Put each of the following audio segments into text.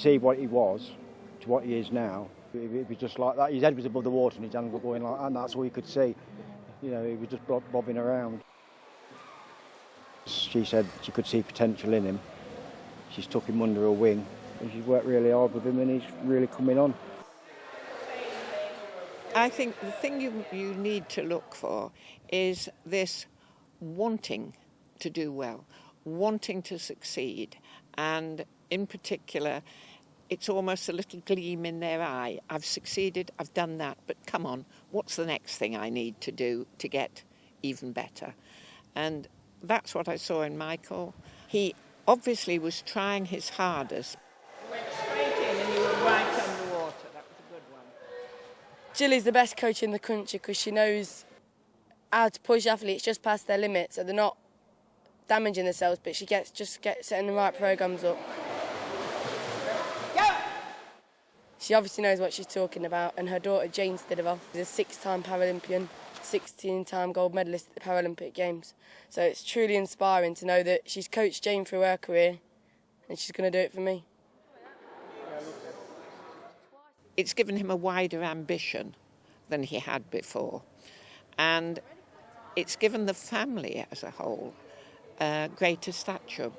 see what he was to what he is now. It was just like that. His head was above the water and his hands were going like that, and that's all you could see. You know, he was just bobbing around. She said she could see potential in him. She's took him under her wing, and she's worked really hard with him, and he's really coming on. I think the thing you need to look for is this wanting to do well, wanting to succeed, and in particular, it's almost a little gleam in their eye. I've succeeded, I've done that, but come on, what's the next thing I need to do to get even better? And that's what I saw in Michael. He obviously was trying his hardest. You went straight in and you were right underwater. That was a good one. Jillie's the best coach in the country because she knows how to push athletes just past their limits so they're not damaging themselves, but she gets setting the right programmes up. She obviously knows what she's talking about, and her daughter Jane Stidwell is a 6-time Paralympian, 16-time gold medalist at the Paralympic Games. So it's truly inspiring to know that she's coached Jane through her career, and she's going to do it for me. It's given him a wider ambition than he had before, and it's given the family as a whole greater stature.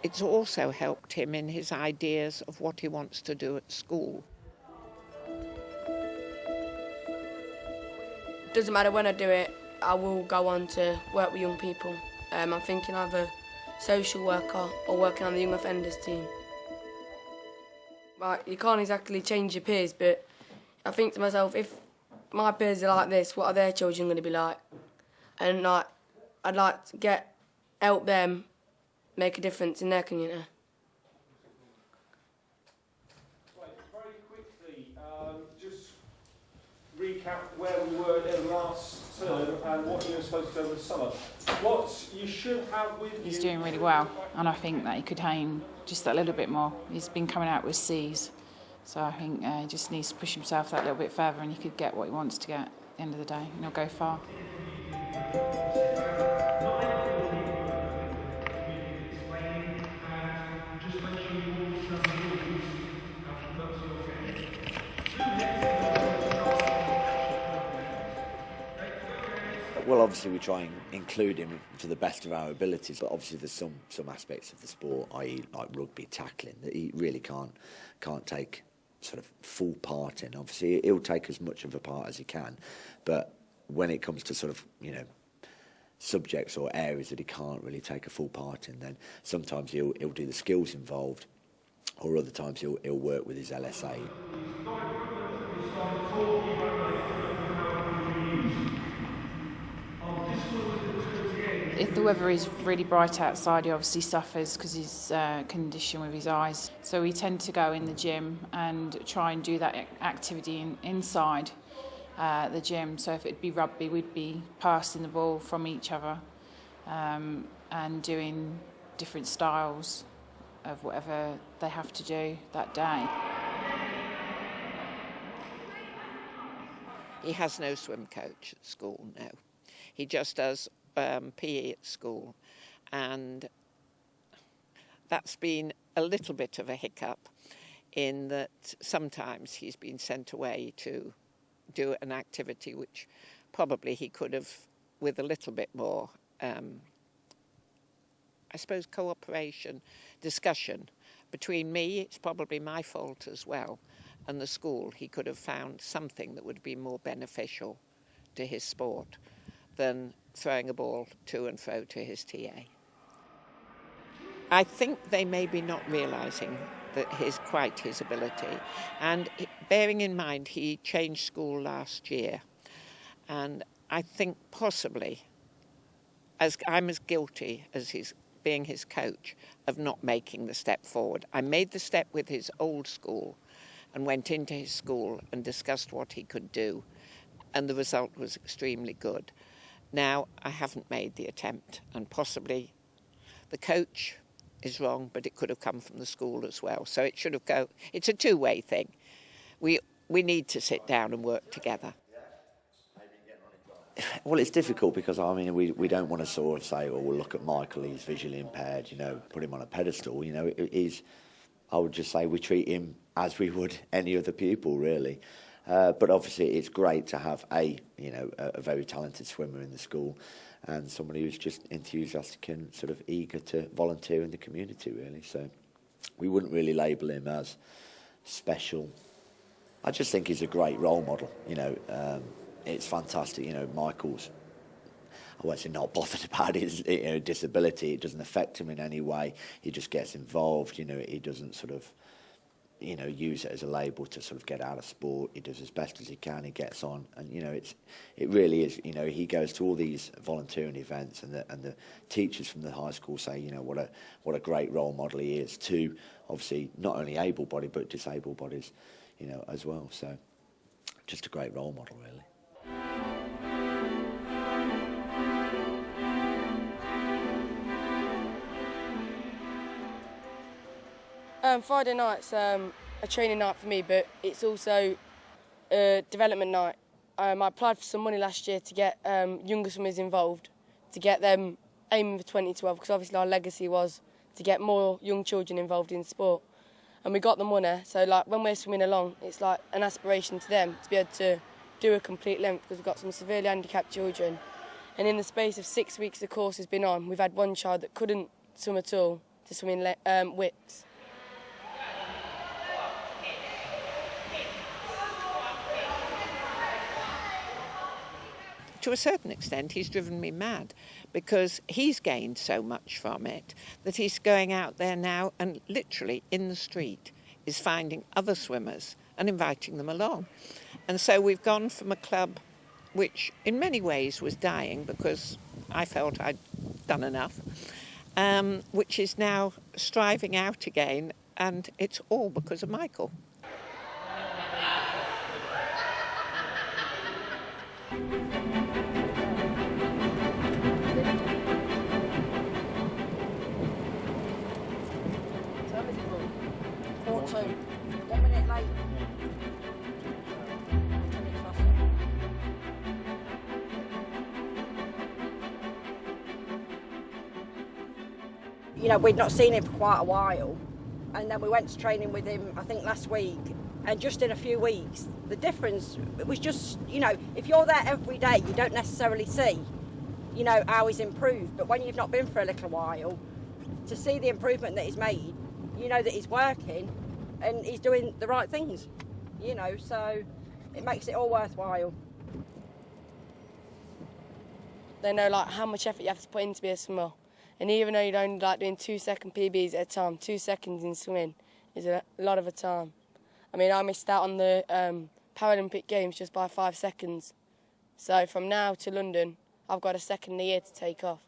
It's also helped him in his ideas of what he wants to do at school. Doesn't matter when I do it, I will go on to work with young people. I'm thinking either social worker or working on the young offenders team. Like, you can't exactly change your peers, but I think to myself, if my peers are like this, what are their children going to be like? And like, I'd like to help them make a difference in their community. Right, very quickly, just recap where we were in last term and what you were supposed to do over the summer. What you should have with you... He's doing really well, and I think that he could aim just a little bit more. He's been coming out with C's, so I think he just needs to push himself that little bit further, and he could get what he wants to get at the end of the day, and he'll go far. Well, obviously we try and include him to the best of our abilities, but obviously there's some aspects of the sport, i.e. like rugby tackling, that he really can't take sort of full part in. Obviously he'll take as much of a part as he can, but when it comes to sort of, you know, subjects or areas that he can't really take a full part in, then sometimes he'll do the skills involved, or other times he'll work with his LSA. If the weather is really bright outside, he obviously suffers because his condition with his eyes. So we tend to go in the gym and try and do that activity inside the gym. So if it'd be rugby, we'd be passing the ball from each other and doing different styles of whatever they have to do that day. He has no swim coach at school, no. He just does PE at school, and that's been a little bit of a hiccup in that sometimes he's been sent away to do an activity which probably he could have, with a little bit more, I suppose, cooperation, discussion between me. It's probably my fault as well, and the school. He could have found something that would be more beneficial to his sport than throwing a ball to and fro to his TA. I think they may be not realising that quite his ability, and bearing in mind he changed school last year, and I think possibly I'm as guilty as being his coach of not making the step forward. I made the step with his old school and went into his school and discussed what he could do, and the result was extremely good. Now, I haven't made the attempt, and possibly the coach is wrong, but it could have come from the school as well. So it should have it's a two-way thing. We need to sit down and work together. Well, it's difficult because, I mean, we don't want to sort of say, oh, well, look at Michael, he's visually impaired, you know, put him on a pedestal. You know, I would just say we treat him as we would any other pupil, really. But obviously, it's great to have a very talented swimmer in the school, and somebody who's just enthusiastic and sort of eager to volunteer in the community, really. So we wouldn't really label him as special. I just think he's a great role model. It's fantastic. Michael's, I won't say not bothered about his disability. It doesn't affect him in any way. He just gets involved. He doesn't sort of use it as a label to sort of get out of sport. He does as best as he can. He gets on, and it really is. He goes to all these volunteering events, and the teachers from the high school say, what a great role model he is to obviously not only able-bodied but disabled bodies, as well. So just a great role model, really. Friday night's a training night for me, but it's also a development night. I applied for some money last year to get younger swimmers involved, to get them aiming for 2012, because obviously our legacy was to get more young children involved in sport. And we got the money, so when we're swimming along, it's like an aspiration to them to be able to do a complete length, because we've got some severely handicapped children. And in the space of 6 weeks the course has been on, we've had one child that couldn't swim at all to swim in whips. To a certain extent, he's driven me mad, because he's gained so much from it that he's going out there now and literally in the street is finding other swimmers and inviting them along. And so we've gone from a club which in many ways was dying because I felt I'd done enough, which is now striving out again, and it's all because of Michael. We'd not seen him for quite a while, and then we went to training with him, I think last week, and just in a few weeks, the difference, it was just, if you're there every day, you don't necessarily see, how he's improved, but when you've not been for a little while, to see the improvement that he's made, that he's working, and he's doing the right things, so it makes it all worthwhile. They know how much effort you have to put in to be a swimmer. And even though you're only doing 2-second PBs at a time, 2 seconds in swimming is a lot of a time. I mean, I missed out on the Paralympic Games just by 5 seconds. So from now to London, I've got a second a year to take off.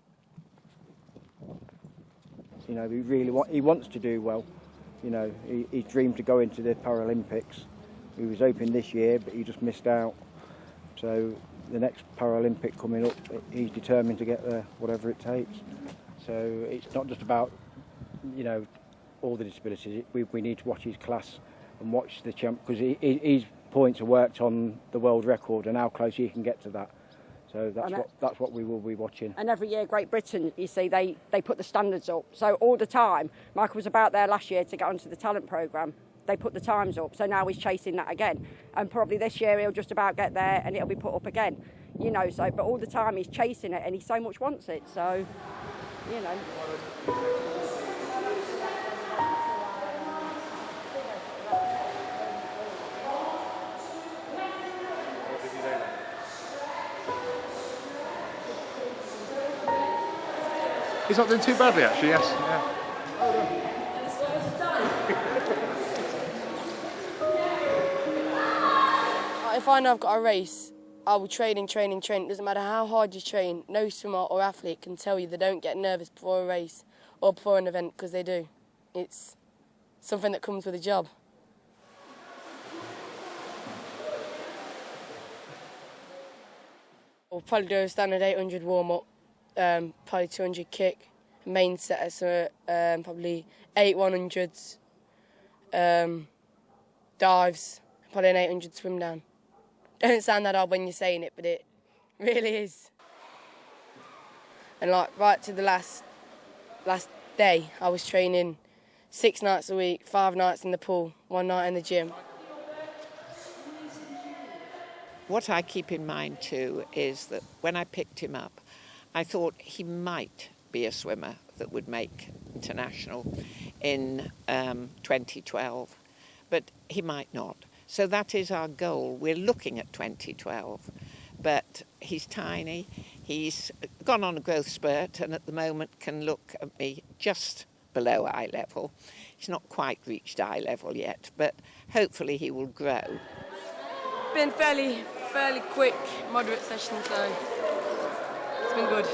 He wants to do well. He dreamed to go into the Paralympics. He was hoping this year, but he just missed out. So the next Paralympic coming up, he's determined to get there, whatever it takes. So it's not just about, all the disabilities. We need to watch his class and watch the champ, because his points are worked on the world record and how close he can get to that. So that's what we will be watching. And every year, Great Britain, you see, they put the standards up. So all the time, Michael was about there last year to get onto the talent programme. They put the times up, so now he's chasing that again. And probably this year he'll just about get there and it'll be put up again. But all the time he's chasing it and he so much wants it, so, He's not doing too badly, actually, yes. Yeah. If I know I've got a race, I will train. It doesn't matter how hard you train. No swimmer or athlete can tell you they don't get nervous before a race or before an event, because they do. It's something that comes with a job. We'll probably do a standard 800 warm-up, probably 200 kick, main set, so probably 8 100s, dives, probably an 800 swim down. Don't sound that odd when you're saying it, but it really is. And right to the last day, I was training 6 nights a week, 5 nights in the pool, 1 night in the gym. What I keep in mind too is that when I picked him up, I thought he might be a swimmer that would make international in 2012, but he might not. So that is our goal. We're looking at 2012, but he's tiny. He's gone on a growth spurt and at the moment can look at me just below eye level. He's not quite reached eye level yet, but hopefully he will grow. Been fairly quick, moderate session, so it's been good.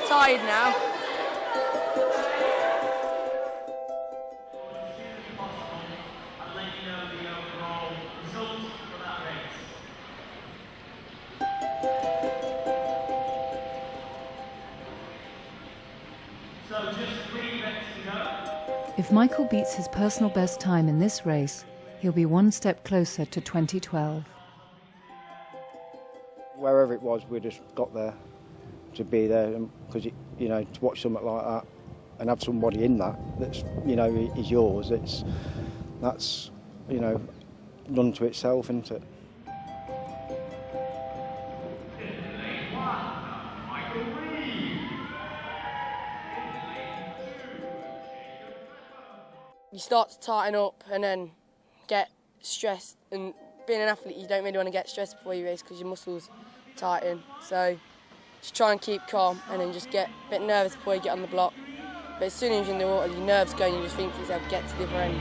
Tired now. If Michael beats his personal best time in this race, he'll be one step closer to 2012. Wherever it was, we just got there to be there, because to watch something like that and have somebody in that's is yours. That's done to itself, isn't it? You start to tighten up and then get stressed, and being an athlete you don't really want to get stressed before you race because your muscles tighten, so just try and keep calm and then just get a bit nervous before you get on the block, but as soon as you're in the water your nerves go and you just think to yourself, get to the other end.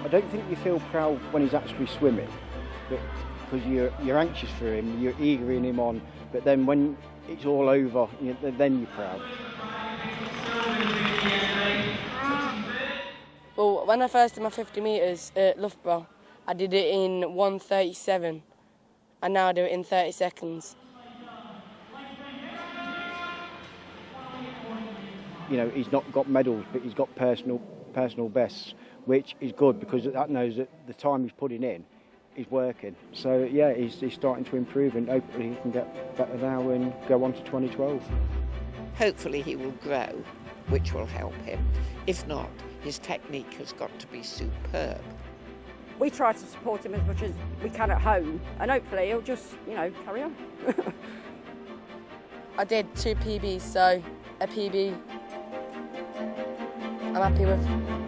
I don't think you feel proud when he's actually swimming, because you're anxious for him, you're eagering him on, but then when it's all over, then you're proud. Well, when I first did my 50 metres at Loughborough, I did it in 1:37, and now I do it in 30 seconds. He's not got medals, but he's got personal bests, which is good because that knows that the time he's putting in is working. So yeah, he's starting to improve, and hopefully he can get better now and go on to 2012. Hopefully he will grow, which will help him. If not, his technique has got to be superb. We try to support him as much as we can at home, and hopefully he'll just, carry on. I did 2 PBs, so a PB I'm happy with.